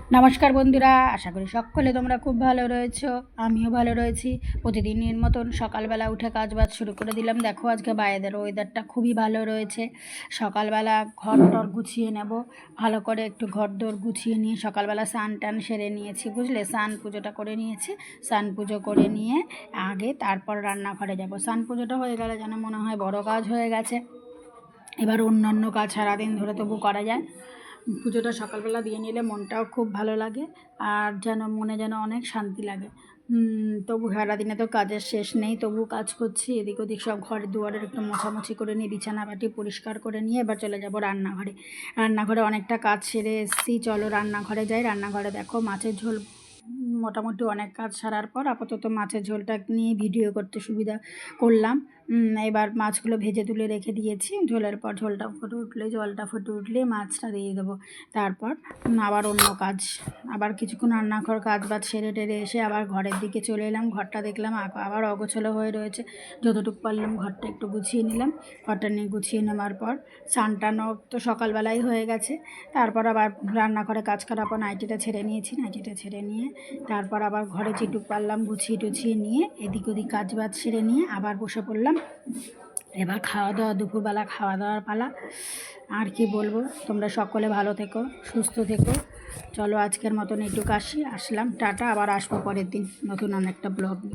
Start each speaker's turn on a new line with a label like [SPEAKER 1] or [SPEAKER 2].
[SPEAKER 1] নমস্কার বন্ধুরা, আশা করি সকলে তোমরা খুব ভালো রয়েছো। আমিও ভালো রয়েছি। প্রতিদিনের মতন সকালবেলা উঠে কাজবাজ শুরু করে দিলাম। দেখো আজকে বাইরের ওয়েদারটা খুবই ভালো রয়েছে। সকালবেলা ঘর টর গুছিয়ে নেব, ভালো করে একটু ঘর দোর গুছিয়ে নিয়ে সকালবেলা স্নান টান সেরে নিয়েছি, বুঝলে, স্নান পুজোটা করে নিয়েছি। স্নান পুজো করে নিয়ে আগে তারপর রান্নাঘরে যাব। স্নান পুজোটা হয়ে গেলে যেন মনে হয় বড় কাজ হয়ে গেছে। এবার অন্যান্য কাজ সারাদিন ধরে তবু করা যায়। পুজোটা সকালবেলা দিয়ে নিলে মনটাও খুব ভালো লাগে, আর যেন মনে যেন অনেক শান্তি লাগে। তবু সারাদিনে তো কাজের শেষ নেই, তবু কাজ করছি। এদিক ওদিক সব ঘরে দুয়ারের একটু মোছামুছি করে নিয়ে বিছানা বাটি পরিষ্কার করে নিয়ে এবার চলে যাব রান্নাঘরে। রান্নাঘরে অনেকটা কাজ সেরে এসেছি, চলো রান্নাঘরে যাই। রান্নাঘরে দেখো মাছের ঝোল, মোটামুটি অনেক কাজ সারার পর আপাতত মাছের ঝোলটা নিয়ে ভিডিও করতে সুবিধা করলাম। এবার মাছগুলো ভেজে তুলে রেখে দিয়েছি। ঝোলের পর ঝোলটা ফুটে উঠলে, জলটা ফুটে উঠলে মাছটা দিয়ে দেবো। তারপর আবার অন্য কাজ, আবার কিছুক্ষণ রান্নাঘর কাজ বাজ সেরে টেরে এসে আবার ঘরের দিকে চলে এলাম। ঘরটা দেখলাম আবার অগোছালো হয়ে রয়েছে। যতটুকু পারলাম ঘরটা একটু গুছিয়ে নিলাম। ঘরটা নিয়ে গুছিয়ে নেওয়ার পর স্নান টানও তো সকালবেলাই হয়ে গেছে। তারপর আবার রান্নাঘরে কাজ করার পর নাইটিটা ছেড়ে নিয়েছি। নাইটিটা ছেড়ে নিয়ে তারপর আবার ঘরে যেটুকু পারলাম গুছিয়ে টুছিয়ে নিয়ে এদিক ওদিক কাজ বাজ সেরে নিয়ে আবার বসে পড়লাম। এবার খাওয়া দাওয়া, দুপুরবেলা খাওয়া দাওয়ার পালা। আর কি বলবো, তোমরা সকলে ভালো থেকো, সুস্থ থেকো। চলো আজকের মতন একটু আসলাম, টাটা। আবার আসবো পরের দিন নতুন অনেকটা ব্লগ নিয়ে।